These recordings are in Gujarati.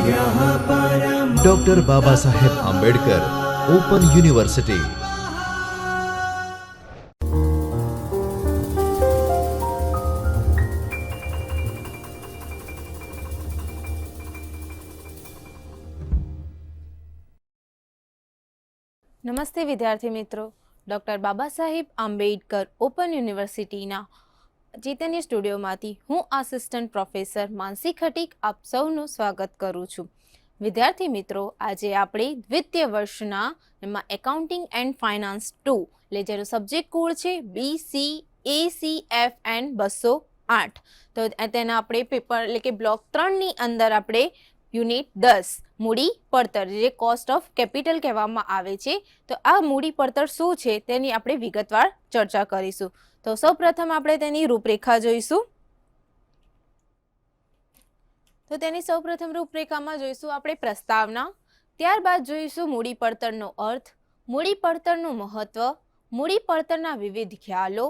Doctor Baba Saheb Ambedkar open university. નમસ્તે વિદ્યાર્થી મિત્રો, ડૉક્ટર બાબા સાહેબ આંબેડકર ઓપન યુનિવર્સિટીના ચૈતન્ય સ્ટુડિયોમાંથી હું આસિસ્ટન્ટ પ્રોફેસર માનસી ખટીક આપ સૌનું સ્વાગત કરું છું। વિદ્યાર્થી મિત્રો, આજે આપણે દ્વિતીય વર્ષના એમાં એકાઉન્ટિંગ એન્ડ ફાઇનાન્સ 2 એટલે જેનો સબ્જેક્ટ કોડ છે BCACFN 208, તો તેના આપણે પેપર એટલે કે બ્લોક 3ની અંદર આપણે યુનિટ 10 મૂડી પડતર જે કોસ્ટ ઓફ કેપિટલ કહેવામાં આવે છે, તો આ મૂડી પડતર શું છે તેની આપણે વિગતવાર ચર્ચા કરીશું। તો સૌપ્રથમ આપણે તેની રૂપરેખા જોઈશું। તો તેની સૌપ્રથમ રૂપરેખામાં જોઈશું આપણે પ્રસ્તાવના, ત્યારબાદ જોઈશું મૂડી પડતરનો અર્થ, મૂડી પડતરનું મહત્વ, મૂડી પડતરના વિવિધ ખ્યાલો,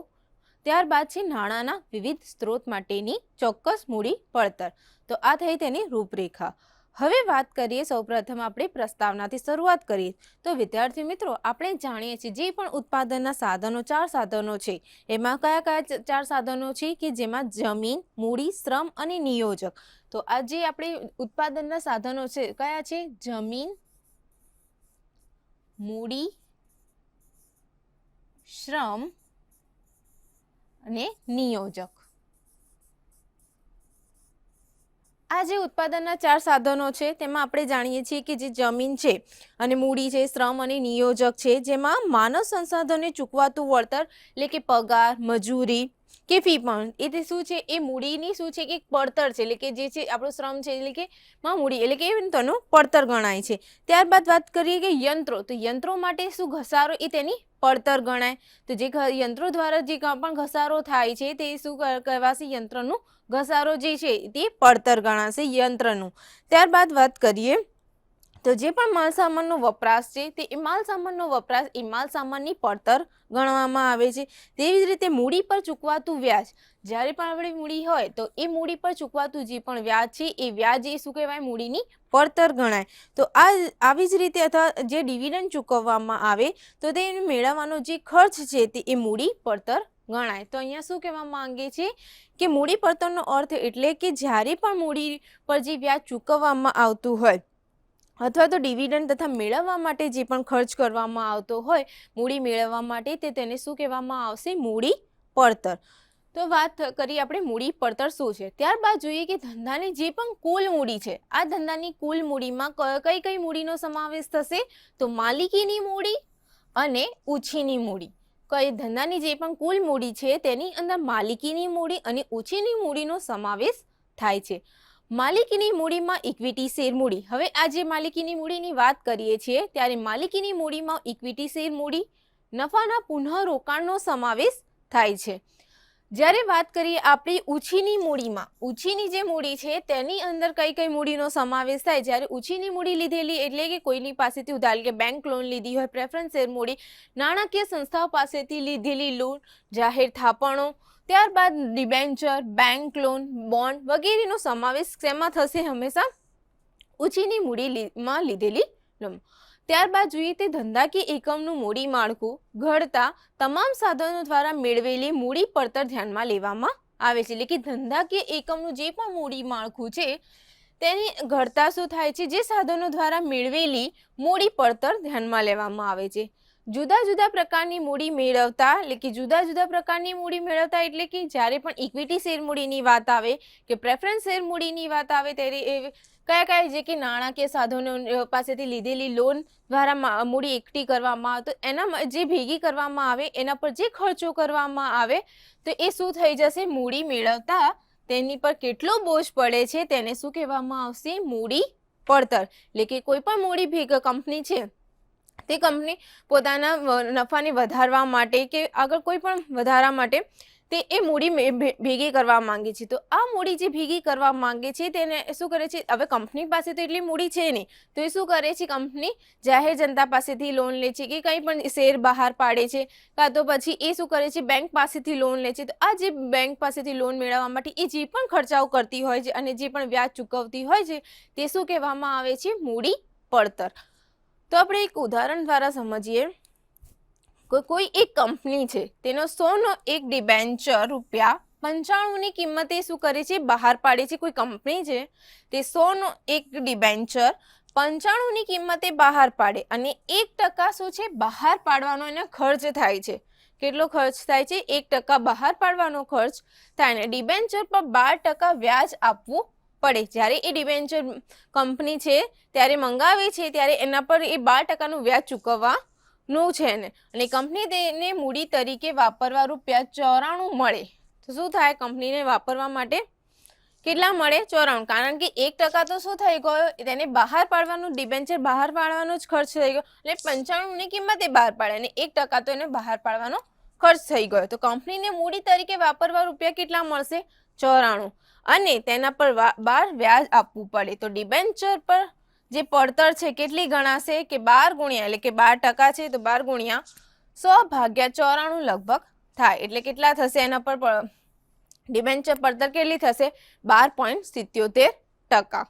ત્યારબાદ છે નાણાંના વિવિધ સ્ત્રોત માટેની ચોક્કસ મૂડી પડતર। તો આ થઈ તેની રૂપરેખા। હવે વાત કરીએ, સૌપ્રથમ આપણે પ્રસ્તાવનાથી શરૂઆત કરીએ તો વિદ્યાર્થી મિત્રો, આપણે જાણીએ છીએ જે પણ ઉત્પાદનના સાધનો 4 સાધનો છે, એમાં કયા કયા 4 સાધનો છે કે જેમાં જમીન, મૂડી, શ્રમ અને નિયોજક। તો આ જે આપણે ઉત્પાદનના સાધનો છે કયા છે? જમીન, મૂડી, શ્રમ અને નિયોજક। આ જે ઉત્પાદનના 4 સાધનો છે તેમાં આપણે જાણીએ છીએ કે જે જમીન છે અને મૂડી છે, શ્રમ અને નિયોજક છે, જેમાં માનવ સંસાધનને ચૂકવાતું વળતર એટલે કે પગાર, મજૂરી કે ફી પણ એ શું છે, એ મૂડીની શું છે કે પડતર છે, એટલે કે જે છે આપણું શ્રમ છે એટલે કે મૂડી એટલે કે તેનું પડતર ગણાય છે। ત્યારબાદ વાત કરીએ કે યંત્રો, તો યંત્રો માટે શું ઘસારો એ તેની પડતર ગણાય। તો જે યંત્રો દ્વારા જે પણ ઘસારો થાય છે તે શું કહેવાશે? યંત્રનું ઘસારો જે છે તે પડતર ગણાશે યંત્રનું। ત્યારબાદ વાત કરીએ તો જે પણ માલસામાનનો વપરાશ છે તે માલસામાનનો વપરાશ એ માલસામાનની પડતર ગણવામાં આવે છે। તેવી જ રીતે મૂડી પર ચૂકવાતું વ્યાજ, જ્યારે પણ આપણી મૂડી હોય તો એ મૂડી પર ચૂકવાતું જે પણ વ્યાજ છે એ વ્યાજ એ શું કહેવાય? મૂડીની પડતર ગણાય। તો આવી જ રીતે અથવા જે ડિવિડન્ડ ચૂકવવામાં આવે તો તે મેળવવાનો જે ખર્ચ છે તે એ મૂડી પડતર ગણાય। તો અહીંયા શું કહેવા માંગે છે કે મૂડી પડતરનો અર્થ એટલે કે જ્યારે પણ મૂડી પર જે વ્યાજ ચૂકવવામાં આવતું હોય અથવા તો ડિવિડન્ડ તથા મેળવવા માટે જે પણ ખર્ચ કરવામાં આવતો હોય મૂડી મેળવવા માટે, તે તેને શું કહેવામાં આવશે? મૂડી પડતર। તો વાત કરીએ આપણે મૂડી પડતર શું છે। ત્યારબાદ જોઈએ કે ધંધાની જે પણ કુલ મૂડી છે, આ ધંધાની કુલ મૂડીમાં કઈ કઈ મૂડીનો સમાવેશ થશે? તો માલિકીની મૂડી અને ઉછીની મૂડી। કઈ ધંધાની જે પણ કુલ મૂડી છે તેની અંદર માલિકીની મૂડી અને ઉછીની મૂડીનો સમાવેશ થાય છે। માલિકીની મૂડીમાં ઇક્વિટી શેર મૂડી, હવે આ જે માલિકીની મૂડીની વાત કરીએ છીએ ત્યારે માલિકીની મૂડીમાં ઇક્વિટી શેર મૂડી, નફાના પુનઃરોકાણનો સમાવેશ થાય છે। જ્યારે વાત કરીએ આપણી ઉછીની મૂડીમાં, ઉછીની જે મૂડી છે તેની અંદર કઈ કઈ મૂડીનો સમાવેશ થાય? જ્યારે ઉછીની મૂડી લીધેલી એટલે કે કોઈની પાસેથી ઉધાર કે બેંક લોન લીધી હોય, પ્રેફરન્સ શેર મૂડી, નાણાકીય સંસ્થાઓ પાસેથી લીધેલી લોન, જાહેર થાપણો, ત્યારબાદ ડિબેન્ચર, બેંક લોન, બોન્ડ વગેરેનો સમાવેશ શેમાં થશે? હંમેશા ઉછીની મૂડીમાં લીધેલી લોન। ત્યારબાદ જોઈએ તે ધંધાકીય એકમનું મૂડી માળખું ઘડતા તમામ સાધનો દ્વારા મેળવેલી મૂડી પડતર ધ્યાનમાં લેવામાં આવે છે। એટલે કે ધંધાકીય એકમનું જે પણ મૂડી માળખું છે તેની ઘડતા શું થાય છે? જે સાધનો દ્વારા મેળવેલી મૂડી પડતર ધ્યાનમાં લેવામાં આવે છે। જુદા જુદા પ્રકારની મૂડી મેળવતા એટલે કે જુદા જુદા પ્રકારની મૂડી મેળવતા એટલે કે જ્યારે પણ ઇક્વિટી શેર મૂડીની વાત આવે કે પ્રેફરન્સ શેર મૂડીની વાત આવે ત્યારે કયા કયા જે કે નાણાકીય સાધનો પાસેથી લીધેલી લોન દ્વારા મૂડી એકઠી કરવામાં આવે, તો એના જે ભેગી કરવામાં આવે એના પર જે ખર્ચો કરવામાં આવે તો એ શું થઈ જશે? મૂડી મેળવતા તેની પર કેટલો બોજ પડે છે તેને શું કહેવામાં આવશે? મૂડી પડતર। એટલે કે કોઈ પણ મૂડી કંપની છે તે કંપની પોતાના નફાને વધારવા માટે કે આગળ કોઈ પણ વધારવા માટે તે એ મૂડી ભેગી કરવા માંગે છે. તો આ મૂડી જે ભેગી કરવા માંગે છે તેને શું કરે છે, હવે કંપની પાસે તો એટલી મૂડી છે નહીં, તો એ શું કરે છે, કંપની જાહેર જનતા પાસેથી લોન લે છે કે કંઈ પણ શેર બહાર પાડે છે, કાં તો પછી એ શું કરે છે, બેંક પાસેથી લોન લે છે. તો આ જે બેંક પાસેથી લોન મેળવવા માટે એ જે પણ ખર્ચાઓ કરતી હોય છે અને જે પણ વ્યાજ ચૂકવતી હોય છે તે શું કહેવામાં આવે છે, મૂડી પડતર. તો આપણે એક ઉદાહરણ દ્વારા સમજીએ. કોઈ એક કંપની છે, તેનો 100નો એક ડિબેન્ચર ₹95ની કિંમતે શું કરે છે, બહાર પાડે છે. કોઈ કંપની છે તે 100નો એક ડિબેન્ચર 95ની કિંમતે બહાર પાડે અને 1% શું છે, બહાર પાડવાનો એને ખર્ચ થાય છે. કેટલો ખર્ચ થાય છે, 1% બહાર પાડવાનો ખર્ચ થાય ને ડિબેન્ચર પર 12% વ્યાજ આપવું પડે. જ્યારે એ ડિબેન્ચર કંપની છે ત્યારે મંગાવે છે ત્યારે એના પર એ 12%નું વ્યાજ ચૂકવવાનું છે ને, અને કંપની તેને મૂડી તરીકે વાપરવા ₹94 મળે. તો શું થાય, કંપનીને વાપરવા માટે કેટલા મળે, 94. કારણ કે 1% તો શું થઈ ગયો, તેને બહાર પાડવાનું, ડિબેન્ચર બહાર પાડવાનો જ ખર્ચ થઈ ગયો, એટલે 95ની કિંમતે બહાર પાડે અને 1% તો એને બહાર પાડવાનો ખર્ચ થઈ ગયો. તો કંપનીને મૂડી તરીકે વાપરવા રૂપિયા કેટલા મળશે, 94, અને તેના પર 12 વ્યાજ આપવું પડે. તો ડિબેન્ચર પર જે પડતર છે કેટલી ગણાશે કે 12 ગુણ્યા, એટલે કે 12% છે તો 12 ગુણ્યા 100/94 લગભગ થાય. એટલે કેટલા થશે, એના પર ડિબેન્ચર પડતર કેટલી થશે, 12.77%.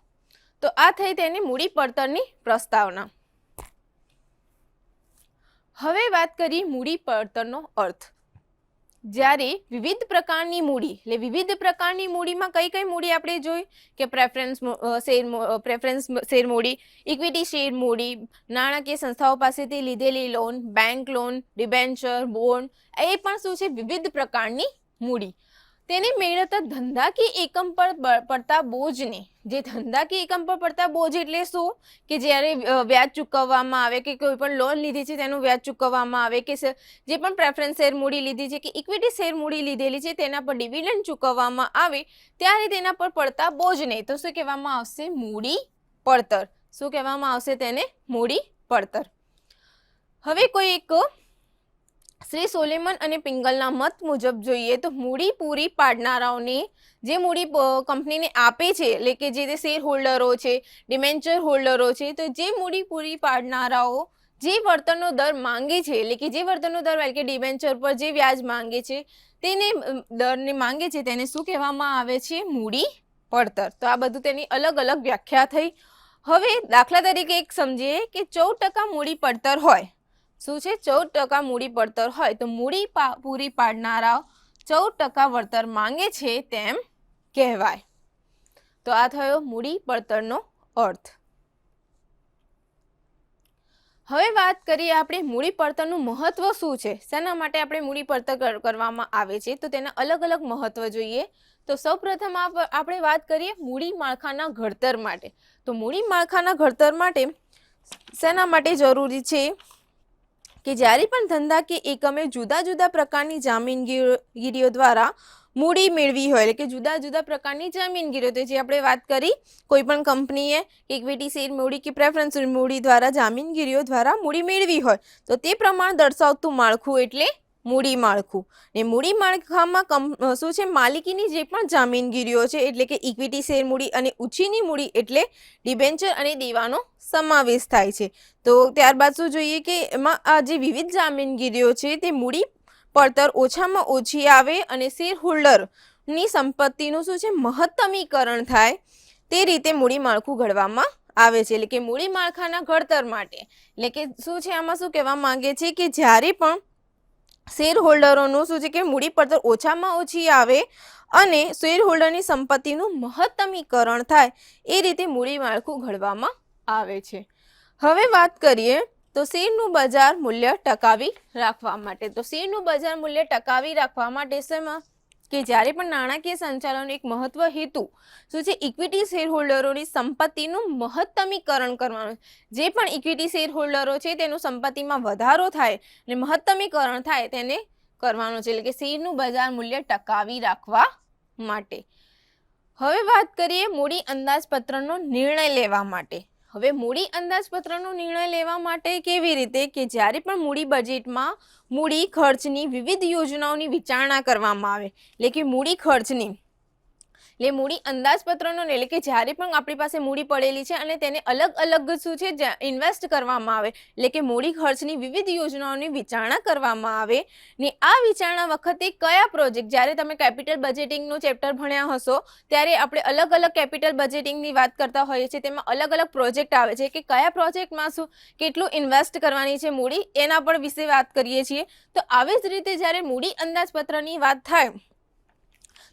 તો આ થઈ તેની મૂડી પડતરની પ્રસ્તાવના. હવે વાત કરીએ મૂડી પડતરનો અર્થ. જ્યારે વિવિધ પ્રકારની મૂડી, એટલે વિવિધ પ્રકારની મૂડીમાં કઈ કઈ મૂડી આપણે જોઈ કે પ્રેફરન્સ શેર મૂડી, ઇક્વિટી શેર મૂડી, નાણાકીય સંસ્થાઓ પાસેથી લીધેલી loan, bank loan, debenture, bond, એ પણ શું છે, વિવિધ પ્રકારની મૂડી. તેને મેળવતા ધંધાકીય એકમ પર પડતા બોજને, જે ધંધાકીય એકમ પર પડતા બોજ એટલે શું કે જ્યારે વ્યાજ ચૂકવવામાં આવે કે કોઈ પણ લોન લીધી છે તેનું વ્યાજ ચૂકવવામાં આવે કે જે પણ પ્રેફરન્સ શેર મૂડી લીધી છે કે ઇક્વિટી શેર મૂડી લીધેલી છે તેના પર ડિવિડન્ડ ચૂકવવામાં આવે ત્યારે તેના પર પડતા બોજને તો શું કહેવામાં આવશે, મૂડી પડતર. શું કહેવામાં આવશે તેને, મૂડી પડતર. હવે કોઈ એક શ્રી સોલેમન અને પિંગલના મત મુજબ જોઈએ તો મૂડી પૂરી પાડનારાઓને જે મૂડી કંપનીને આપે છે, એટલે કે જે શેર હોલ્ડરો છે, ડિબેન્ચર હોલ્ડરો છે, તો જે મૂડી પૂરી પાડનારાઓ જે વળતરનો દર માંગે છે, એટલે કે જે વળતરનો દર એટલે કે ડિબેન્ચર પર જે વ્યાજ માંગે છે તેને દરને માંગે છે તેને શું કહેવામાં આવે છે, મૂડી પડતર. તો આ બધું તેની અલગ અલગ વ્યાખ્યા થઈ. હવે દાખલા તરીકે એક સમજીએ કે 14% મૂડી પડતર હોય. શું છે, 14% મૂડી પડતર હોય તો મૂડી પૂરી પાડનારા 14% વળતર માંગે છે તેમ કહેવાય. તો આ થયો મૂડી પડતરનો અર્થ. હવે વાત કરીએ આપણે મૂડી પડતરનું મહત્વ શું છે, શેના માટે આપણે મૂડી પડતર કરવામાં આવે છે, તો તેના અલગ અલગ મહત્વ જોઈએ. તો સૌપ્રથમ આપણે વાત કરીએ મૂડી માળખાના ઘડતર માટે. તો મૂડી માળખાના ઘડતર માટે શેના માટે જરૂરી છે કે જ્યારે પણ ધંધાકીય એકમે જુદા જુદા પ્રકારની જામીનગીરીઓ દ્વારા મૂડી મેળવી હોય, એટલે કે જુદા જુદા પ્રકારની જામીનગીરીઓ, તો જે આપણે વાત કરી કોઈ પણ કંપનીએ ઇક્વિટી શેર મૂડી કે પ્રેફરન્સ મૂડી દ્વારા જામીનગીરીઓ દ્વારા મૂડી મેળવી હોય તો તે પ્રમાણ દર્શાવતું માળખું એટલે મૂડી માળખું. ને મૂડી માળખામાં શું છે, માલિકીની જે પણ જામીનગીરીઓ છે એટલે કે ઇક્વિટી શેર મૂડી અને ઉછીની મૂડી એટલે ડિબેન્ચર અને દેવાનો સમાવેશ થાય છે. તો ત્યારબાદ શું જોઈએ કે એમાં આ જે વિવિધ જામીનગીરીઓ છે તે મૂડી પડતર ઓછામાં ઓછી આવે અને શેર હોલ્ડરની સંપત્તિનું શું છે, મહત્તમીકરણ થાય તે રીતે મૂડી માળખું ઘડવામાં આવે છે. એટલે કે મૂડી માળખાના ઘડતર માટે એટલે કે શું છે, આમાં શું કહેવા માંગે છે કે જ્યારે પણ શેર હોલ્ડરોનું શું છે કે મૂડી પડતર ઓછામાં ઓછી આવે અને શેર હોલ્ડરની સંપત્તિનું મહત્તમીકરણ થાય એ રીતે મૂડી માળખું ઘડવામાં આવે છે. હવે વાત કરીએ તો શેરનું બજાર મૂલ્ય ટકાવી રાખવા માટે. તો શેરનું બજાર મૂલ્ય ટકાવી રાખવા માટે શેમાં કે જ્યારે પણ નાણાકીય સંચાલનનો એક મહત્વ હેતુ શું છે, ઇક્વિટી શેર હોલ્ડરોની સંપત્તિનું મહત્તમીકરણ કરવાનું. જે પણ ઇક્વિટી શેર હોલ્ડરો છે તેનું સંપત્તિમાં વધારો થાય અને મહત્તમીકરણ થાય તેને કરવાનું છે, એટલે કે શેરનું બજાર મૂલ્ય ટકાવી રાખવા માટે. હવે વાત કરીએ મૂડી અંદાજપત્રનો નિર્ણય લેવા માટે. હવે મૂડી અંદાજપત્રનો નિર્ણય લેવા માટે કેવી રીતે કે જ્યારે પણ મૂડી બજેટમાં મૂડી ખર્ચની વિવિધ યોજનાઓની વિચારણા કરવામાં આવે એટલે કે મૂડી ખર્ચની એટલે મૂડી અંદાજપત્રનો એટલે કે જ્યારે પણ આપણી પાસે મૂડી પડેલી છે અને તેને અલગ અલગ શું છે ઇન્વેસ્ટ કરવામાં આવે એટલે કે મૂડી ખર્ચની વિવિધ યોજનાઓની વિચારણા કરવામાં આવે ને આ વિચારણા વખતે કયા પ્રોજેક્ટ જ્યારે તમે કેપિટલ બજેટિંગનું ચેપ્ટર ભણ્યા હશો ત્યારે આપણે અલગ અલગ કેપિટલ બજેટિંગની વાત કરતા હોઈએ છીએ તેમાં અલગ અલગ પ્રોજેક્ટ આવે છે કે કયા પ્રોજેક્ટમાં શું કેટલું ઇન્વેસ્ટ કરવાની છે મૂડી એના પણ વિશે વાત કરીએ છીએ તો આવી જ રીતે જ્યારે મૂડી અંદાજપત્રની વાત થાય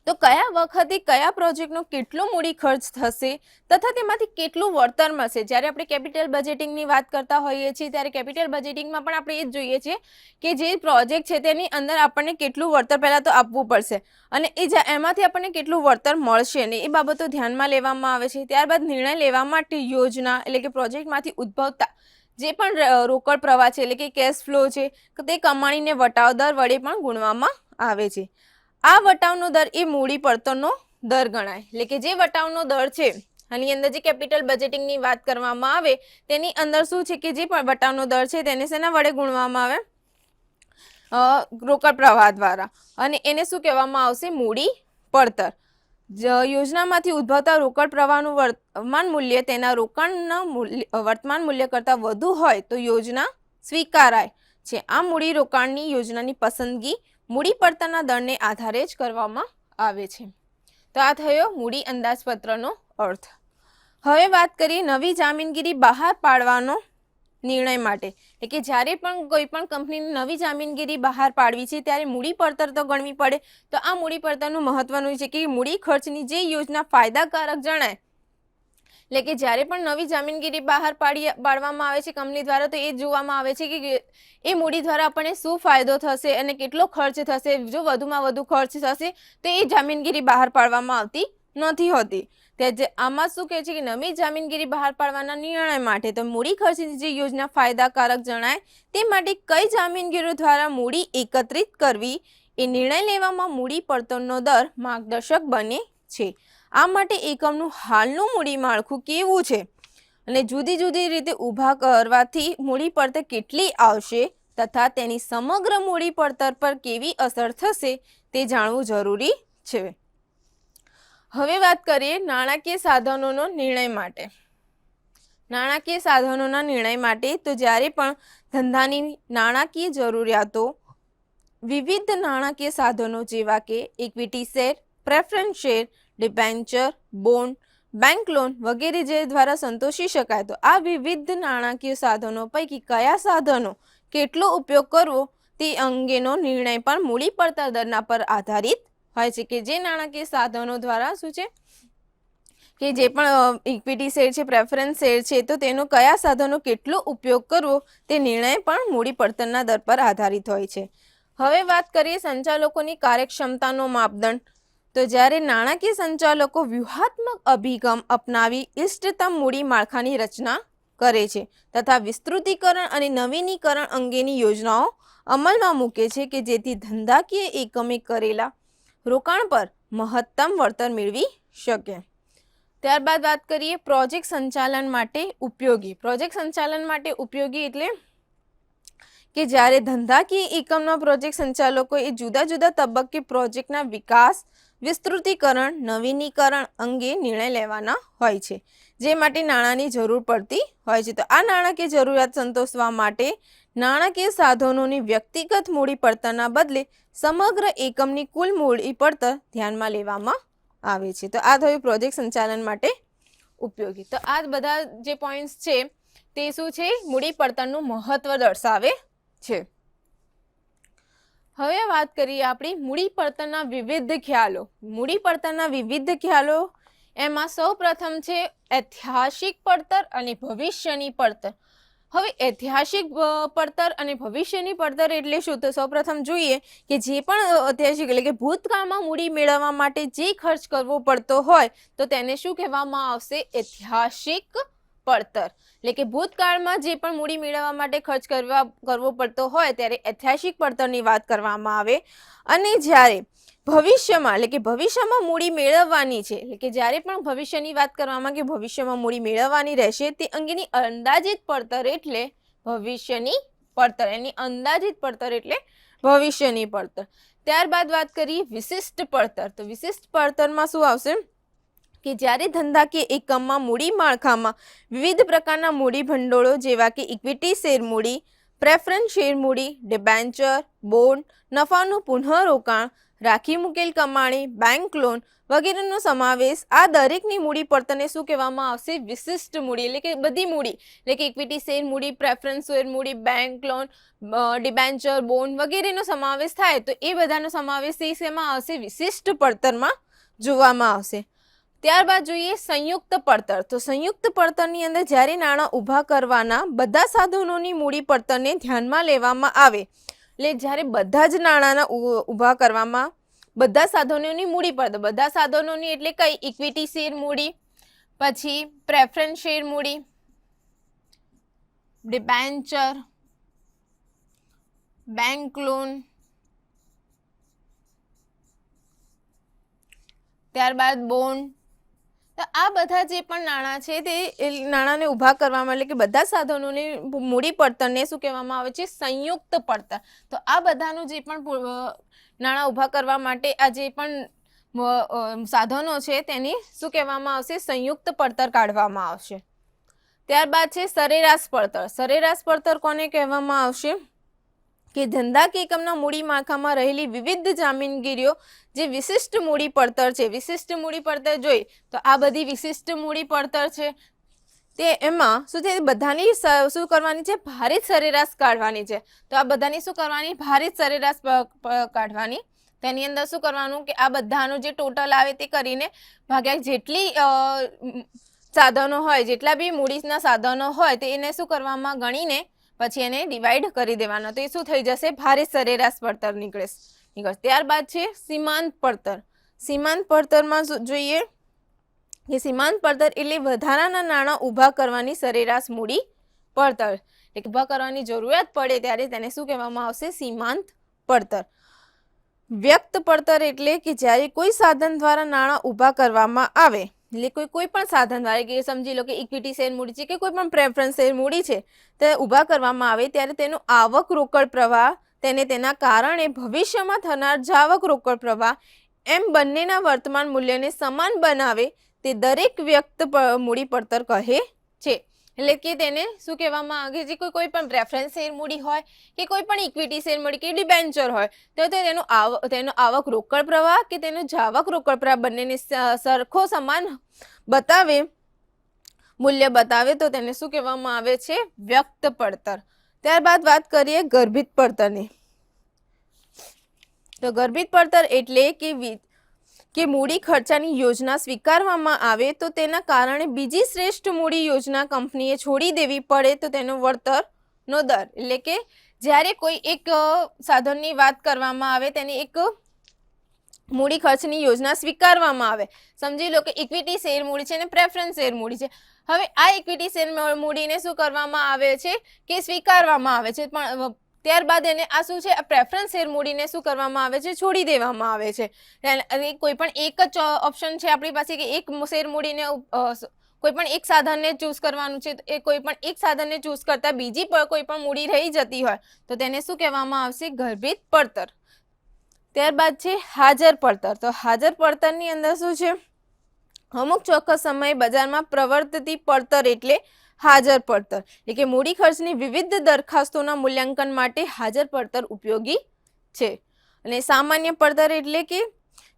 તો કયા વખતે કયા પ્રોજેક્ટનો કેટલો મૂડી ખર્ચ થશે તથા તેમાંથી કેટલું વળતર મળશે જ્યારે આપણે કેપિટલ બજેટિંગની વાત કરતા હોઈએ છીએ ત્યારે કેપિટલ બજેટિંગમાં પણ આપણે એ જ જોઈએ છીએ કે જે પ્રોજેક્ટ છે તેની અંદર આપણને કેટલું વળતર પહેલાં તો આપવું પડશે અને એમાંથી આપણને કેટલું વળતર મળશે ને એ બાબતો ધ્યાનમાં લેવામાં આવે છે. ત્યારબાદ નિર્ણય લેવા માટે યોજના એટલે કે પ્રોજેક્ટમાંથી ઉદ્ભવતા જે પણ રોકડ પ્રવાહ છે એટલે કે કેશ ફ્લો છે તે કમાણીને વટાવ દર વડે પણ ગુણવામાં આવે છે. આ વટાવનો દર એ મૂડી પડતરનો દર ગણાય એટલે કે જે વટાવનો દર છે આની અંદર જે કેપિટલ બજેટિંગની વાત કરવામાં આવે તેની અંદર શું છે કે જે પણ વટાવનો દર છે તેને શેના વડે ગુણવામાં આવે રોકડ પ્રવાહ દ્વારા અને એને શું કહેવામાં આવશે મૂડી પડતર. યોજનામાંથી ઉદ્ભવતા રોકડ પ્રવાહનું વર્તમાન મૂલ્ય તેના રોકાણના વર્તમાન મૂલ્ય કરતાં વધુ હોય તો યોજના સ્વીકારાય છે. આ મૂડી રોકાણની યોજનાની પસંદગી મૂડી પડતરના દરને આધારે જ કરવામાં આવે છે. તો આ થયો મૂડી અંદાજપત્રનો અર્થ. હવે વાત કરીએ નવી જામીનગીરી બહાર પાડવાનો નિર્ણય માટે એટલે કે જ્યારે પણ કોઈ પણ કંપનીની નવી જામીનગીરી બહાર પાડવી છે ત્યારે મૂડી પડતર તો ગણવી પડે. તો આ મૂડી પડતરનું મહત્વનું છે કે મૂડી ખર્ચની જે યોજના ફાયદાકારક જણાય એટલે કે જ્યારે પણ નવી જામીનગીરી બહાર પાડવામાં આવે છે કંપની દ્વારા તો એ જોવામાં આવે છે કે એ મૂડી દ્વારા આપણને શું ફાયદો થશે અને કેટલો ખર્ચ થશે. જો વધુમાં વધુ ખર્ચ થશે તો એ જામીનગીરી બહાર પાડવામાં આવતી નથી હોતી. આમાં શું કહે છે કે નવી જામીનગીરી બહાર પાડવાના નિર્ણય માટે તો મૂડી ખર્ચની જે યોજના ફાયદાકારક જણાય તે માટે કઈ જામીનગીરો દ્વારા મૂડી એકત્રિત કરવી એ નિર્ણય લેવામાં મૂડી પડતરનો દર માર્ગદર્શક બને છે. આ માટે એકમનું હાલનું મૂડી માળખું કેવું છે અને જુદી જુદી રીતે ઊભા કરવાથી મૂડી પડતર કેટલી આવશે તથા તેની સમગ્ર મૂડી પડતર પર કેવી અસર થશે તે જાણવું જરૂરી છે. હવે વાત કરીએ નાણાકીય સાધનોનો નિર્ણય માટે. નાણાકીય સાધનોના નિર્ણય માટે તો જ્યારે પણ ધંધાની નાણાકીય જરૂરિયાતો વિવિધ નાણાકીય સાધનો જેવા કે equity share, preference share, debenture, bond, bank loan વગેરે જે દ્વારા સંતોષી શકાય તો આ વિવિધ નાણાકીય સાધનો પૈકી કયા સાધનો કેટલો ઉપયોગ કરવો તે અંગેનો નિર્ણય પણ મૂડી પડતર દરના પર આધારિત હોય છે કે જે નાણાકીય સાધનો દ્વારા શું છે કે જે પણ ઇક્વિટી શેર છે, પ્રેફરન્સ શેર છે તો તેનો કયા સાધનો કેટલો ઉપયોગ કરવો તે નિર્ણય પણ મૂડી પડતરના દર પર આધારિત હોય છે. હવે વાત કરીએ સંચાલકોની કાર્યક્ષમતાનો માપદંડ. તો જ્યારે નાણાકીય સંચાલકો વ્યૂહાત્મક અભિગમ અપનાવી ઇષ્ટતમ મૂડી માળખાની રચના કરે છે તથા વિસ્તૃતીકરણ અને નવીનીકરણ અંગેની યોજનાઓ અમલમાં મૂકે છે કે જેથી ધંધાકીય એકમે કરેલા રોકાણ પર મહત્તમ વળતર મેળવી શકે. ત્યારબાદ વાત કરીએ પ્રોજેક્ટ સંચાલન માટે ઉપયોગી. પ્રોજેક્ટ સંચાલન માટે ઉપયોગી એટલે કે જ્યારે ધંધાકીય એકમના પ્રોજેક્ટ સંચાલકો એ જુદા જુદા તબક્કે પ્રોજેક્ટના વિકાસ, વિસ્તૃતીકરણ, નવીનીકરણ અંગે નિર્ણય લેવાના હોય છે જે માટે નાણાંની જરૂર પડતી હોય છે. તો આ નાણાકીય જરૂરિયાત સંતોષવા માટે નાણાકીય સાધનોની વ્યક્તિગત મૂડી પડતરના બદલે સમગ્ર એકમની કુલ મૂડી પડતર ધ્યાનમાં લેવામાં આવે છે. તો આ થયું પ્રોજેક્ટ સંચાલન માટે ઉપયોગી. તો આ બધા જે પોઈન્ટ્સ છે તે શું છે મૂડી પડતરનું મહત્વ દર્શાવે છે. હવે વાત કરીએ આપણી મૂડી પડતરના વિવિધ ખ્યાલો. મૂડી પડતરના વિવિધ ખ્યાલો એમાં સૌ પ્રથમ છે ઐતિહાસિક પડતર અને ભવિષ્યની પડતર. હવે ઐતિહાસિક પડતર અને ભવિષ્યની પડતર એટલે શું? તો સૌપ્રથમ જોઈએ કે જે પણ ઐતિહાસિક એટલે કે ભૂતકાળમાં મૂડી મેળવવા માટે જે ખર્ચ કરવો પડતો હોય તો તેને શું કહેવામાં આવશે? ઐતિહાસિક પડતર એટલે કે ભૂતકાળમાં જે પણ મૂડી મેળવવા માટે ખર્ચ કરવો પડતો હોય ત્યારે ઐતિહાસિક પડતરની વાત કરવામાં આવે. અને જ્યારે ભવિષ્યમાં એટલે કે ભવિષ્યમાં મૂડી મેળવવાની છે એટલે કે જ્યારે પણ ભવિષ્યની વાત કરવામાં કે ભવિષ્યમાં મૂડી મેળવવાની રહેશે તે અંગેની અંદાજિત પડતર એટલે ભવિષ્યની પડતર. એની અંદાજિત પડતર એટલે ભવિષ્યની પડતર. ત્યારબાદ વાત કરીએ વિશિષ્ટ પડતર. તો વિશિષ્ટ પડતરમાં શું આવશે કે જ્યારે ધંધાકીય એકમમાં મૂડી માળખામાં વિવિધ પ્રકારના મૂડી ભંડોળો જેવા કે ઇક્વિટી શેર મૂડી, પ્રેફરન્સ શેર મૂડી, ડિબેન્ચર, બોન્ડ, નફાનું પુનઃરોકાણ, રાખી મૂકેલ કમાણી, બેંક લોન વગેરેનો સમાવેશ. આ દરેકની મૂડી પડતરને શું કહેવામાં આવશે? વિશિષ્ટ મૂડી એટલે કે બધી મૂડી એટલે કે ઇક્વિટી શેર મૂડી, પ્રેફરન્સ શેર મૂડી, બેંક લોન, ડિબેન્ચર, બોન્ડ વગેરેનો સમાવેશ થાય તો એ બધાનો સમાવેશ શેમાં આવશે? વિશિષ્ટ પડતરમાં જોવામાં આવશે. ત્યારબાદ જોઈએ સંયુક્ત પડતર. તો સંયુક્ત પડતરની અંદર જ્યારે નાણાં ઊભા કરવાના બધા સાધનોની મૂડી પડતરને ધ્યાનમાં લેવામાં આવે એટલે જ્યારે બધા જ નાણાંના ઊભા કરવામાં બધા સાધનોની મૂડી પડતર, બધા સાધનોની એટલે કઈ? ઇક્વિટી શેર મૂડી, પછી પ્રેફરન્સ શેર મૂડી, ડિબેન્ચર, બેંક લોન, ત્યારબાદ બોન્ડ. તો આ બધા જે પણ નાણાં છે તે નાણાંને ઊભા કરવામાં એટલે કે બધા સાધનોની મૂડી પડતરને શું કહેવામાં આવે છે? સંયુક્ત પડતર. તો આ બધાનું જે પણ નાણાં ઊભા કરવા માટે આ જે પણ સાધનો છે તેની શું કહેવામાં આવશે? સંયુક્ત પડતર કાઢવામાં આવશે. ત્યારબાદ છે સરેરાશ પડતર. સરેરાશ પડતર કોને કહેવામાં આવશે? કે ધંધાકીય એકમના મૂડી માળખામાં રહેલી વિવિધ જામીનગીરીઓ જે વિશિષ્ટ મૂડી પડતર છે. વિશિષ્ટ મૂડી પડતર જોઈ તો આ બધી વિશિષ્ટ મૂડી પડતર છે તે એમાં શું છે? બધાની શું કરવાની છે? ભારિત સરેરાશ કાઢવાની છે. તો આ બધાની શું કરવાની? ભારિત સરેરાશ કાઢવાની. તેની અંદર શું કરવાનું કે આ બધાનું જે ટોટલ આવે તે કરીને ભાગ્યા જેટલી સાધનો હોય, જેટલા બી મૂડીના સાધનો હોય તે એને શું કરવામાં ગણીને પછી એને ડિવાઈડ કરી દેવાનો. તો એ શું થઈ જશે? ભારિત સરેરાશ પડતર નીકળે. ત્યારબાદ છે સીમાંત પડતર. સીમાંત પડતરમાં જોઈએ કે સીમાંત પડતર એટલે વધારાના નાણાં ઊભા કરવાની સરેરાશ મૂડી પડતર. એટલે ઊભા કરવાની જરૂરિયાત પડે ત્યારે તેને શું કહેવામાં આવશે? સીમાંત પડતર. વ્યક્ત પડતર એટલે કે જ્યારે કોઈ સાધન દ્વારા નાણાં ઊભા કરવામાં આવે એટલે કોઈ પણ સાધન દ્વારા કે સમજી લો કે ઇક્વિટી શેર મૂડી છે કે કોઈ પણ પ્રેફરન્સ શેર મૂડી છે તે ઊભા કરવામાં આવે ત્યારે તેનો આવક રોકડ પ્રવાહ તેને તેના કારણે ભવિષ્યમાં થનાર જાવક રોકડ પ્રવાહ એમ બંનેના વર્તમાન મૂલ્યને સમાન બનાવે તે દરેક વ્યક્ત મૂડી પડતર કહે છે. એટલે કે તેને શું કહેવામાં આવે છે? કોઈ પણ પ્રેફરન્સ શેર મૂડી હોય કે કોઈ પણ ઇક્વિટી શેર મૂડી કે ડિબેન્ચર હોય તો તેનો આવક રોકડ પ્રવાહ કે તેનો જાવક રોકડ પ્રવાહ બંનેને સરખો સમાન બતાવે, મૂલ્ય બતાવે તો તેને શું કહેવામાં આવે છે? વ્યક્ત પડતર. ત્યારબાદ વાત કરીએ ગર્ભિત પડતરની. તો ગર્ભિત પડતર એટલે કે મૂડી ખર્ચાની યોજના સ્વીકારવામાં આવે તો તેના કારણે બીજી શ્રેષ્ઠ મૂડી યોજના કંપનીએ છોડી દેવી પડે તો તેનો વળતરનો દર. એટલે કે જ્યારે કોઈ એક સાધનની વાત કરવામાં આવે તેની એક મૂડી ખર્ચની યોજના સ્વીકારવામાં આવે. સમજી લો કે ઇક્વિટી શેર મૂડી છે અને પ્રેફરન્સ શેર મૂડી છે. હવે આ ઇક્વિટી શેર મૂડીને શું કરવામાં આવે છે કે સ્વીકારવામાં આવે છે, પણ ત્યારબાદ એને આ શું છે? આ પ્રેફરન્સ શેર મૂડીને શું કરવામાં આવે છે? છોડી દેવામાં આવે છે. કોઈ પણ એક જ ઓપ્શન છે આપણી પાસે કે એક શેર મૂડીને કોઈ પણ એક સાધનને ચૂઝ કરવાનું છે. એ કોઈ પણ એક સાધનને ચૂઝ કરતા બીજી કોઈ પણ મૂડી રહી જતી હોય તો તેને શું કહેવામાં આવશે? ગર્ભિત પડતર. ત્યારબાદ છે હાજર પડતર. તો હાજર પડતરની અંદર શું છે? અમુક ચોક્કસ સમયે બજારમાં પ્રવર્તતી પડતર એટલે હાજર પડતર. એટલે કે મૂડી ખર્ચની વિવિધ દરખાસ્તોના મૂલ્યાંકન માટે હાજર પડતર ઉપયોગી છે. અને સામાન્ય પડતર એટલે કે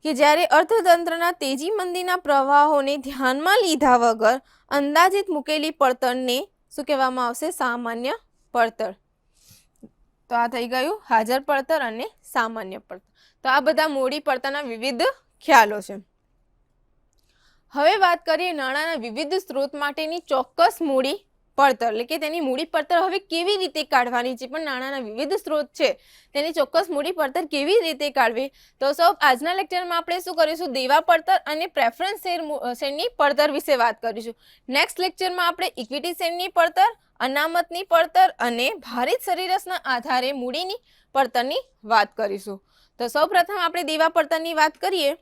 જ્યારે અર્થતંત્રના તેજી મંદીના પ્રવાહોને ધ્યાનમાં લીધા વગર અંદાજિત મૂકેલી પડતરને શું કહેવામાં આવશે? સામાન્ય પડતર. તો આ થઈ ગયું હાજર પડતર અને સામાન્ય પડતર. તો આ બધા મૂડી પડતરના વિવિધ ખ્યાલો છે. હવે વાત કરીએ નાણાંના વિવિધ સ્ત્રોત માટેની ચોક્કસ મૂડી પડતર એટલે કે તેની મૂડી પડતર હવે કેવી રીતે કાઢવાની છે, પણ નાણાંના વિવિધ સ્ત્રોત છે તેની ચોક્કસ મૂડી પડતર કેવી રીતે કાઢવી. તો સૌ આજના લેક્ચરમાં આપણે શું કરીશું, દેવા પડતર અને પ્રેફરન્સ શેરની પડતર વિશે વાત કરીશું. નેક્સ્ટ લેક્ચરમાં આપણે ઇક્વિટી શેરની પડતર, અનામતની પડતર અને ભારિત સરેરાશના આધારે મૂડીની પડતરની વાત કરીશું. તો સૌ પ્રથમ આપણે દેવા પડતરની વાત કરીએ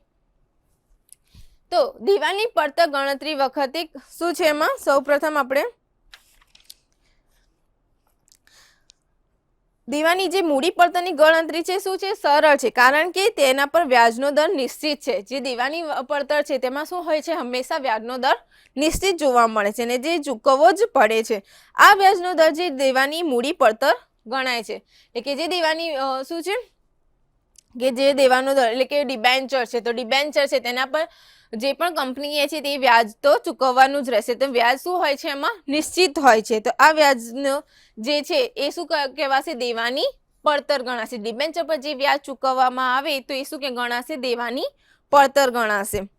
તો દેવાની પડતર ગણતરી વખતે શું છે, એમાં સૌ પ્રથમ આપણે દેવાની જે મૂડી પડતરની ગણતરી છે શું છે, સરળ છે, કારણ કે તેના પર વ્યાજનો દર નિશ્ચિત છે. જે દેવાની પડતર છે તેમાં શું હોય છે, હંમેશા વ્યાજનો દર નિશ્ચિત જોવા મળે છે અને જે ચૂકવવો જ પડે છે. આ વ્યાજનો દર જે દેવાની મૂડી પડતર ગણાય છે. એટલે કે જે દેવાની શું છે કે જે દેવાનો દર એટલે કે ડિબેન્ચર છે, તો ડિબેન્ચર છે તેના પર જે પણ કંપનીએ છે તે વ્યાજ તો ચૂકવવાનું જ રહેશે. તો વ્યાજ શું હોય છે, એમાં નિશ્ચિત હોય છે. તો આ વ્યાજનો જે છે એ શું કહેવાશે, દેવાની પડતર ગણાશે. ડિબેન્ચર પર જે વ્યાજ ચૂકવવામાં આવે તો એ શું કે ગણાશે, દેવાની પડતર ગણાશે.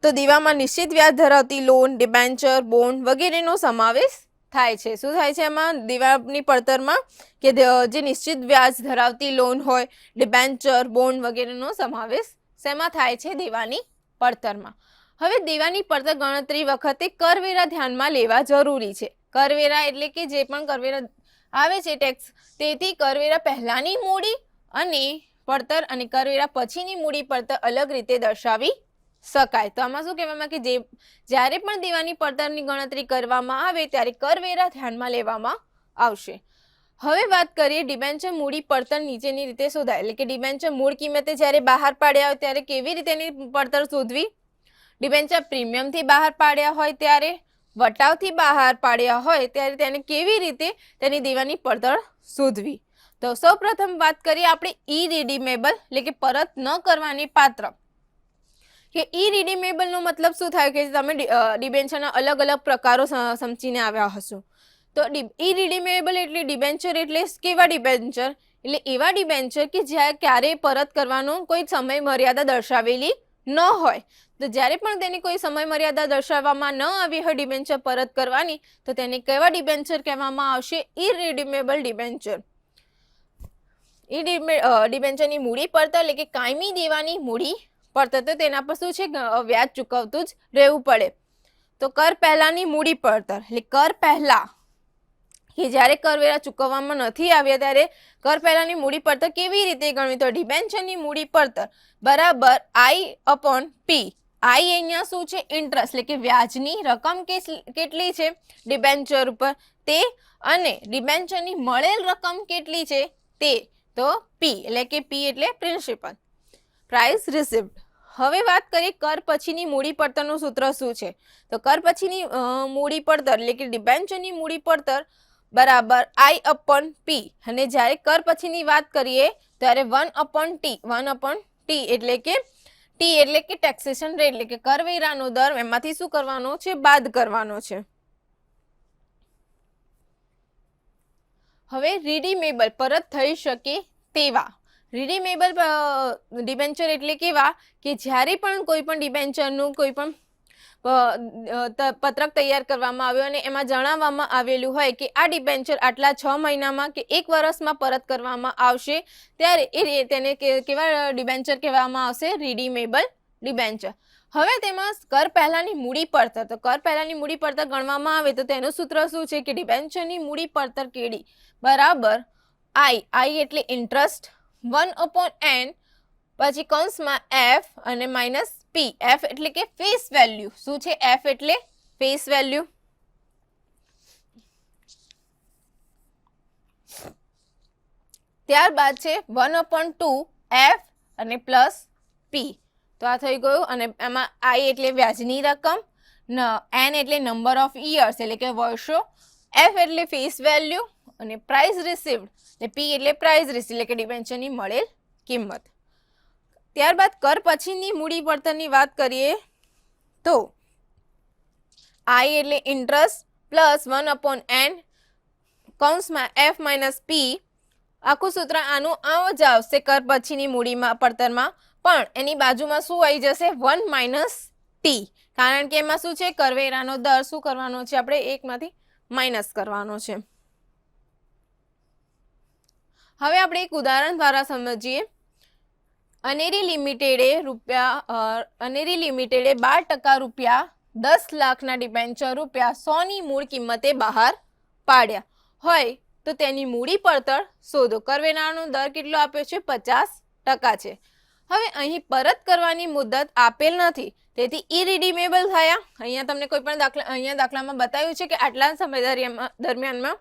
તો દેવામાં નિશ્ચિત વ્યાજ ધરાવતી લોન, ડિબેન્ચર, બોન્ડ વગેરેનો સમાવેશ થાય છે. શું થાય છે એમાં દેવાની પડતરમાં કે જે નિશ્ચિત વ્યાજ ધરાવતી લોન હોય, ડિબેન્ચર, બોન્ડ વગેરેનો સમાવેશ શેમાં થાય છે, દેવાની પડતરમાં. હવે દેવાની પડતર ગણતરી વખતે કરવેરા ધ્યાનમાં લેવા જરૂરી છે. કરવેરા એટલે કે જે પણ કરવેરા આવે છે ટેક્સ, તેથી કરવેરા પહેલાની મૂડી અને પડતર અને કરવેરા પછીની મૂડી પડતર અલગ રીતે દર્શાવી શકાય. તો આમાં શું કહેવામાં કે જ્યારે પણ દેવાની પડતરની ગણતરી કરવામાં આવે ત્યારે કરવેરા ધ્યાનમાં લેવામાં આવશે. હવે વાત કરીએ ડિબેન્ચર મૂડી પડતર નીચેની રીતે શોધાય. એટલે કે ડિબેન્ચર મૂળ કિંમતે જ્યારે બહાર પાડ્યા હોય ત્યારે કેવી રીતે એની પડતર શોધવી, ડિબેન્ચર પ્રીમિયમથી બહાર પાડ્યા હોય ત્યારે, વટાવથી બહાર પાડ્યા હોય ત્યારે તેને કેવી રીતે તેની દેવાની પડતર શોધવી. તો સૌ પ્રથમ વાત કરીએ આપણે ઇરિડીમેબલ એટલે કે પરત ન કરવાની પાત્ર. કે ઇરિડીમેબલનો મતલબ શું થાય કે તમે ડિબેન્ચરના અલગ અલગ પ્રકારો સમજીને આવ્યા હશો. તો ઇરિડીમેબલ એટલે ડિબેન્ચર એટલે કેવા ડિબેન્ચર, એટલે એવા ડિબેન્ચર કે જ્યાં ક્યારેય પરત કરવાનો કોઈ સમય મર્યાદા દર્શાવેલી ન હોય. તો જ્યારે પણ તેની કોઈ સમય મર્યાદા દર્શાવવામાં ન આવી હોય ડિબેન્ચર પરત કરવાની, તો તેને કેવા ડિબેન્ચર કહેવામાં આવશે, ઇરિડીમેબલ ડિબેન્ચર. ડિબેન્ચરની મૂડી પડતર એટલે કે કાયમી દેવાની મૂડી પડતર, તો તેના પર શું છે, વ્યાજ ચૂકવતું જ રહેવું પડે. તો કર પહેલાની મૂડી પડતર એટલે કર પહેલા કે જ્યારે કરવેરા ચૂકવવામાં નથી આવ્યા ત્યારે કર પહેલાની મૂડી પડતર કેવી રીતે ગણવી, તો ડિબેન્ચરની મૂડી પડતર બરાબર I/P. I અહીંયા શું છે, ઇન્ટરેસ્ટ એટલે કે વ્યાજની રકમ કેટલી છે ડિબેન્ચર ઉપર તે, અને ડિબેન્ચરની મળેલ રકમ કેટલી છે તે, તો P એટલે કે P એટલે પ્રિન્સિપલ, પ્રાઇસ રિસીવ્ડ. હવે વાત કરીએ કર પછીની મૂડી પડતરનું સૂત્ર શું છે. તો કર પછીની મૂડી પડતર એટલે કે ડિબેન્ચરની મૂડી પડતર બરાબર I/P. અને જ્યારે કર પછીની વાત કરીએ ત્યારે 1/T. 1/T એટલે કે T એટલે કે ટેક્સેશન રેટ એટલે કે કરવેરાનો દર, એમાંથી શું કરવાનો છે, બાદ કરવાનો છે. હવે રિડીમેબલ પરત થઈ શકે તેવા. રિડીમેબલ ડિબેન્ચર એટલે કેવા કે જ્યારે પણ કોઈ પણ ડિબેન્ચરનું કોઈ પણ પત્રક તૈયાર કરવામાં આવ્યો અને એમાં જણાવવામાં આવેલું હોય કે આ ડિબેન્ચર આટલા 6 મહિનામાં કે 1 વર્ષમાં પરત કરવામાં આવશે, ત્યારે તેને કેવા ડિબેન્ચર કહેવામાં આવશે, રિડીમેબલ ડિબેન્ચર. હવે તેમાં કર પહેલાની મૂડી પડતર, તો કર પહેલાની મૂડી પડતર ગણવામાં આવે તો તેનું સૂત્ર શું છે કે ડિબેન્ચરની મૂડી પડતર કેડી બરાબર I એટલે ઇન્ટરેસ્ટ, 1/N પછી કૌંસમાં F અને માઇનસ P. F એટલે કે ફેસ વેલ્યુ. શું છે F એટલે ફેસ વેલ્યુ. ત્યારબાદ છે 1/2 F અને પ્લસ P. તો આ થઈ ગયું. અને એમાં I એટલે વ્યાજની રકમ, N એટલે નંબર ઓફ યર્સ એટલે કે વર્ષો, F એટલે ફેસ વેલ્યુ અને પ્રાઇસ રિસીવ્ડ એટલે P એટલે પ્રાઇસ રિસીવ્ડ એટલે કે ડિબેન્ચરની મળેલ કિંમત. ત્યારબાદ કર પછીની મૂડી પડતરની વાત કરીએ તો I એટલે ઇન્ટરેસ્ટ પ્લસ 1/N કૌંસમાં F માઇનસ P. આખું સૂત્ર આનું આવ જ આવશે કર પછીની મૂડીમાં પડતરમાં, પણ એની બાજુમાં શું આવી જશે, 1 - T. કારણ કે એમાં શું છે, કરવેરાનો દર શું કરવાનો છે, આપણે એકમાંથી માઇનસ કરવાનો છે. હવે આપણે એક ઉદાહરણ દ્વારા સમજીએ. અનેરી લિમિટેડે 12% રૂપિયા 10 લાખના ડિબેન્ચર રૂપિયા 100 ની મૂળ કિંમતે બહાર પાડ્યા હોય તો તેની મૂડી પડતર શોધો. કરવેરાનો દર કેટલો આપ્યો છે, 50% છે. હવે અહીં પરત કરવાની મુદત આપેલ નથી, તેથી ઇરિડીમેબલ થયા. અહીંયા તમને કોઈ પણ દાખલામાં બતાવ્યું છે કે આટલા સમય દરમિયાનમાં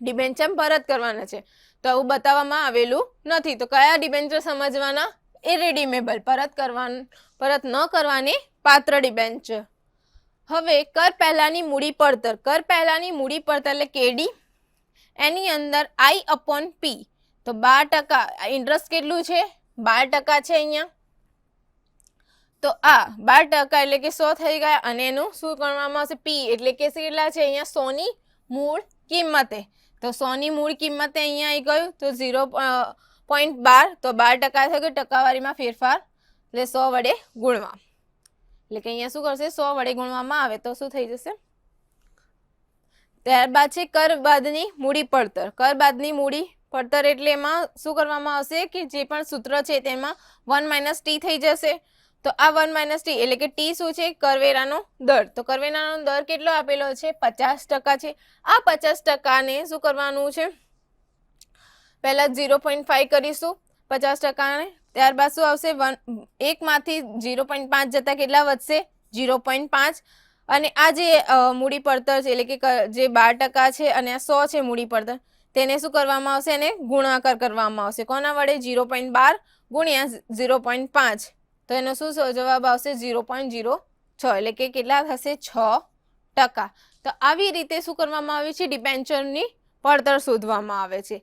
ડિબેન્ચર પરત કરવાના છે, તો આવું બતાવવામાં આવેલું નથી. તો કયા ડિબેન્ચર સમજવાના? ઇરિડીમેબલ, પરત ન કરવાની પાત્ર ડિબેન્ચર. હવે કર પહેલાની મૂડી પડતર. કર પહેલાની મૂડી પડતર એટલે કેડી, એની અંદર I/P. તો 12%. ઇન્ટરેસ્ટ કેટલું છે? 12% છે અહીંયા. તો આ 12% એટલે કે 100 થઈ ગયા, અને એનું શું ગણવામાં આવશે? P એટલે કે કેટલા છે અહીંયા? 100 ની મૂળ કિંમતે. તો 100 ની મૂળ કિંમતે અહીંયા આવી ગયું, તો 0.12. તો 12% થઈ ગયું, ટકાવારીમાં ફેરફાર એટલે 100 વડે ગુણવા. એટલે કે અહીંયા શું કરશે? 100 વડે ગુણવામાં આવે તો શું થઈ જશે? ત્યારબાદ છે કર બાદની મૂડી પડતર. કર બાદની મૂડી પડતર એટલે એમાં શું કરવામાં આવશે કે જે પણ સૂત્ર છે તેમાં 1 - t થઈ જશે. તો આ 1 - t એટલે કે t શું છે? કરવેરાનો દર. તો કરવેરાનો દર કેટલો આપેલો છે? 50% છે. આ 50%ને શું કરવાનું છે? પહેલા 0.5 કરીશું 50%ને. ત્યારબાદ શું આવશે? 1 માંથી 0.5 જતા કેટલા વધશે? 0.5. અને આ જે મૂડી પડતર છે એટલે કે જે 12% છે અને આ 100 છે મૂડી પડતર, તેને શું કરવામાં આવશે? એને ગુણાકાર કરવામાં આવશે. કોના વડે? 0.12 ગુણ્યા 0.5. તો એનો શું જવાબ આવશે? 0.06. એટલે કે કેટલા થશે? 6%. તો આવી રીતે શું કરવામાં આવે છે? ડિબેન્ચરની પડતર શોધવામાં આવે છે.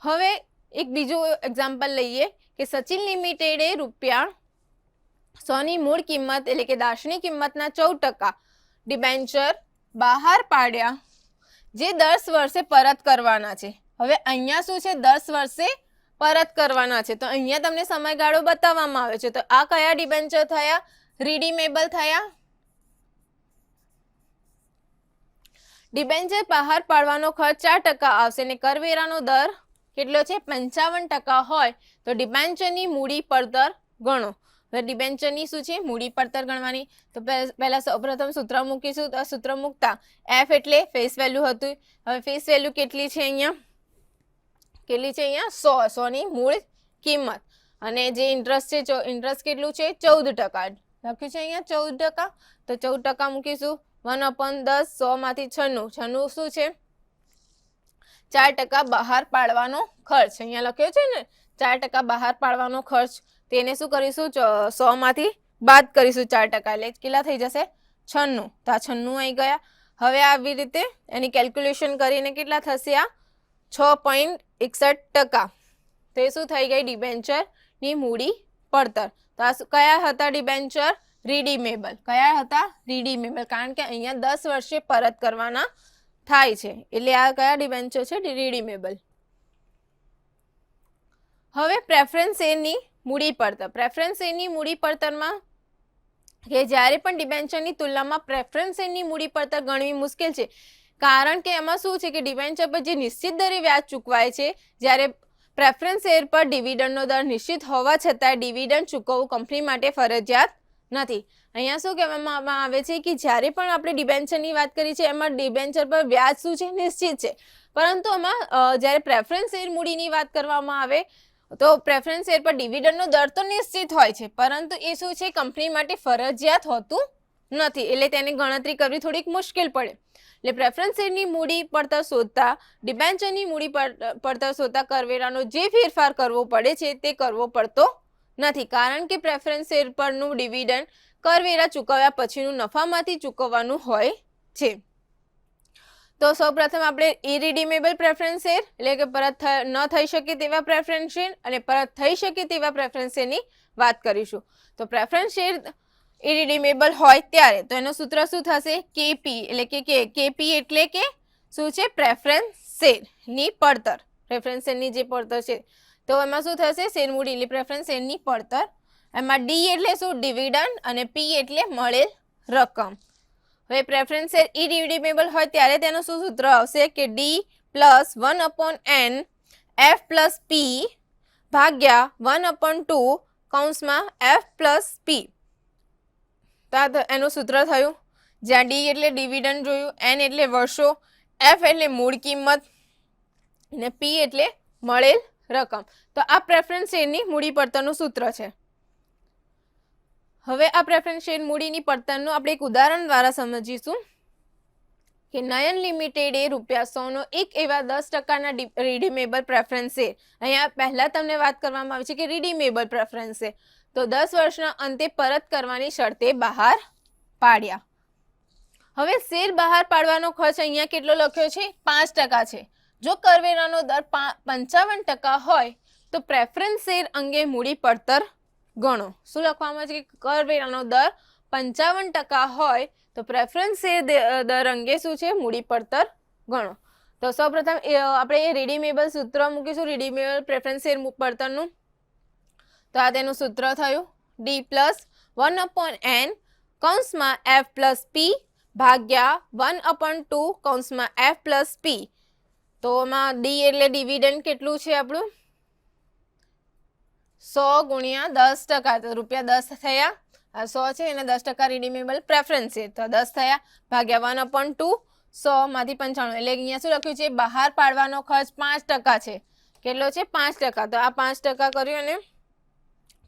હવે એક બીજું એક્ઝામ્પલ લઈએ કે સચિન લિમિટેડે ₹100 ની મૂળ કિંમત એટલે કે દાશની કિંમતના 14% ડિબેન્ચર બહાર પાડ્યા, જે 10 વર્ષે પરત કરવાના છે. હવે અહીંયા શું છે? 10 વર્ષે પરત કરવાના છે. તો અહીંયા તમને સમયગાળો બતાવવામાં આવે છે. તો આ કયા ડિબેન્ચર થયા? રિડીમેબલ થયા. ડિબેન્ચર બહાર પાડવાનો ખર્ચ 4% આવશે અને કરવેરાનો દર કેટલો છે? 55% હોય તો ડિબેન્ચરની મૂડી પડતર ગણો. હવે ડિબેન્ચરની શું છે? મૂડી પડતર ગણવાની. તો પહેલા સૌપ્રથમ સૂત્ર મૂકીશું. તો સૂત્ર મૂકતા F એટલે ફેસ વેલ્યુ હતું. હવે ફેસ વેલ્યુ કેટલી છે અહીંયા? કેટલી છે અહીંયા? 100 ની મૂળ કિંમત. અને જે ઇન્ટરેસ્ટ છે, ઇન્ટરેસ્ટ કેટલું છે? 14%. લખ્યું છે અહીંયા 14%. તો 14% મૂકીશું. 1/10. 100 માંથી 96. 96 શું છે? 4% બહાર પાડવાનો ખર્ચ. અહીંયા લખ્યો છે ને 4% બહાર પાડવાનો ખર્ચ. તેને શું કરીશું? 100 માંથી બાદ કરીશું 4%. એટલે કેટલા થઈ જશે? 96. તો આ 96 આવી ગયા. હવે આવી રીતે એની કેલ્ક્યુલેશન કરીને કેટલા થશે? આ 6.61%. તો એ શું થઈ ગઈ? ડિબેન્ચરની મૂડી પડતર. તો આ કયા હતા ડિબેન્ચર? રિડીમેબલ. કયા હતા? રિડીમેબલ. કારણ કે અહીંયા 10 વર્ષે પરત કરવાના થાય છે, એટલે આ કયા ડિબેન્ચર છે? રિડીમેબલ. હવે પ્રેફરન્સ શેરની મૂડી પડતર. પ્રેફરન્સ શેરની મૂડી પડતરમાં કે જ્યારે પણ ડિબેન્ચરની તુલનામાં પ્રેફરન્સ શેરની મૂડી પડતર ગણવી મુશ્કેલ છે, કારણ કે એમાં શું છે કે ડિબેન્ચર પર જે નિશ્ચિત દરે વ્યાજ ચૂકવાય છે, જ્યારે પ્રેફરન્સ શેર પર ડિવિડન્ડનો દર નિશ્ચિત હોવા છતાં ડિવિડન્ડ ચૂકવવું કંપની માટે ફરજિયાત નથી. અહીંયા શું કહેવામાં આવે છે કે જ્યારે પણ આપણે ડિબેન્ચરની વાત કરી છે એમાં ડિબેન્ચર પર વ્યાજ શું છે? નિશ્ચિત છે. પરંતુ આમાં જ્યારે પ્રેફરન્સ શેર મૂડીની વાત કરવામાં આવે તો પ્રેફરન્સ શેર પર ડિવિડન્ડનો દર તો નિશ્ચિત હોય છે, પરંતુ એ શું છે? કંપની માટે ફરજિયાત હોતું નથી. એટલે તેની ગણતરી કરવી થોડીક મુશ્કેલ પડે. એટલે પ્રેફરન્સ શેરની મૂડી પડતર શોધતા ડિબેન્ચરની મૂડી પડતર શોધતા કરવેરાનો જે ફેરફાર કરવો પડે છે તે કરવો પડતો નથી, કારણ કે પ્રેફરન્સ શેર પરનું ડિવિડન્ડ કરવેરા ચૂકવ્યા પછીનું નફામાંથી ચૂકવવાનું હોય છે. તો સૌપ્રથમ આપણે ઇરિડીમેબલ પ્રેફરન્સ શેર એટલે કે પરત ન થઈ શકે તેવા પ્રેફરન્સ શેર અને પરત થઈ શકે તેવા પ્રેફરન્સ શેરની વાત કરીશું. તો પ્રેફરન્સ શેર ઇરિડીમેબલ હોય ત્યારે તો એનું સૂત્ર શું થશે? કેપી એટલે કે કેપી એટલે કે શું છે? પ્રેફરન્સ શેરની પડતર. પ્રેફરન્સ શેરની જે પડતર છે તો એમાં શું થશે? શેર મૂડી એટલે પ્રેફરન્સ શેરની પડતર એમાં ડી એટલે શું? ડિવિડન્ડ, અને પી એટલે મળેલ રકમ. હવે પ્રેફરન્સ શેર ઇરિડીમેબલ હોય ત્યારે તેનું શું સૂત્ર આવશે કે D plus 1/n F plus પી ભાગ્યા 1/2 કૌંસમાં એફ પ્લસ પી. તો આ એનું સૂત્ર થયું, જ્યાં ડી એટલે ડિવિડન્ડ જોયું, એન એટલે વર્ષો, એફ એટલે મૂળ કિંમત અને પી એટલે મળેલ રકમ. તો આ પ્રેફરન્સ શેરની મૂડી પડતરનું સૂત્ર છે. હવે આ પ્રેફરન્સ શેર મૂડીની પડતરનું આપણે એક ઉદાહરણ દ્વારા સમજીશું કે નયન લિમિટેડે ₹100 નો એક એવા 10% રિડીમેબલ પ્રેફરન્સ શેર, અહીંયા પહેલા તમને વાત કરવામાં આવી છે કે રિડીમેબલ પ્રેફરન્સ શેર, તો 10 વર્ષના અંતે પરત કરવાની શરતે બહાર પાડ્યા. હવે શેર બહાર પાડવાનો ખર્ચ અહીંયા કેટલો લખ્યો છે? 5% છે. જો કરવેરાનો દર 55% હોય તો પ્રેફરન્સ શેર અંગે મૂડી પડતર ગણો. શું લખવામાં છે કે કરવેરાનો દર 55% હોય તો પ્રેફરન્સ શેર દર અંગે શું છે? મૂડી પડતર ગણો. તો સૌપ્રથમ આપણે રિડીમેબલ સૂત્ર મૂકીશું રિડીમેબલ પ્રેફરન્સ શેર પડતરનું. તો આ તેનું સૂત્ર થયું ડી પ્લસ 1/n કૌંસમાં એફ પ્લસ પી ભાગ્યા 1/2 કૌંસમાં એફ પ્લસ પી. તો એમાં ડી એટલે ડિવિડન્ડ કેટલું છે આપણું? 100 ગુણ્યા 10%, તો ₹10 થયા. આ 100 છે એને 10% રિડીમેબલ પ્રેફરન્સ છે તો 10 થયા ભાગ્યા 1/2 100 માંથી 95. એટલે અહીંયા શું લખ્યું છે? બહાર પાડવાનો ખર્ચ 5% છે. કેટલો છે? 5%. તો આ 5% કર્યું અને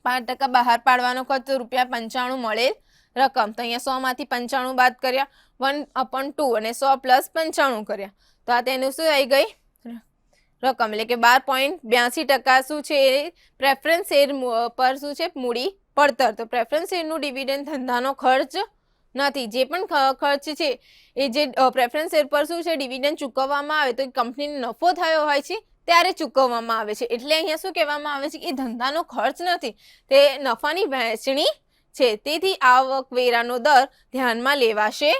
5% બહાર પાડવાનો ખર્ચ તો ₹95 મળેલ રકમ. તો અહીંયા 100 માંથી 95 બાદ કર્યા, 1/2 અને 100 પ્લસ 95 કર્યા. તો આ તેનું શું આવી ગઈ રકમ, એટલે કે 12.82% શું છે? પ્રેફરન્સ શેર પર શું છે? મૂડી પડતર. તો પ્રેફરન્સ શેરનું ડિવિડન્ડ ધંધાનો ખર્ચ નથી. જે પણ ખર્ચ છે એ જે પ્રેફરન્સ શેર પર શું છે? ડિવિડન્ડ ચૂકવવામાં આવે તો કંપનીને નફો થયો હોય છે ત્યારે ચૂકવવામાં આવે છે. એટલે અહીંયા શું કહેવામાં આવે છે કે એ ધંધાનો ખર્ચ નથી, તે નફાની વહેંચણી છે. તેથી આવકવેરાનો દર ધ્યાનમાં લેવાશે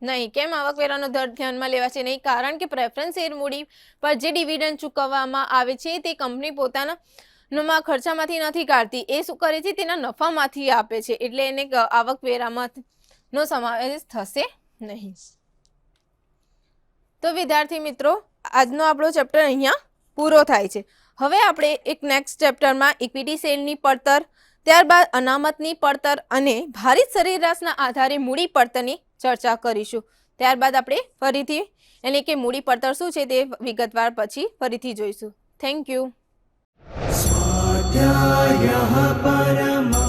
નહીં. કેમ આવકવેરાનો દર ધ્યાનમાં લેવાશે નહીં? કારણ કે પ્રેફરન્સ શેર મૂડી પર જે ડિવિડન્ડ ચૂકવવામાં આવે છે તે કંપની પોતાના ખર્ચામાંથી નથી કાઢતી, એ શું કરે છે? તેના નફામાંથી આપે છે. એટલે એને આવકવેરામાં નો સમાવેશ થશે નહીં. તો વિદ્યાર્થી મિત્રો, આજનો આપણો ચેપ્ટર અહીંયા પૂરો થાય છે. હવે આપણે એક નેક્સ્ટ ચેપ્ટરમાં ઇક્વિટી શેરની પડતર, ત્યારબાદ અનામતની પડતર અને ભારિત સરેરાશના આધારે મૂડી પડતરની ચર્ચા કરીશું. ત્યારબાદ આપણે ફરીથી એટલે કે મૂડી પડતર શું છે તે વિગતવાર પછી ફરીથી જોઈશું. Thank you. સ્વાધ્યાયઃ પરમઃ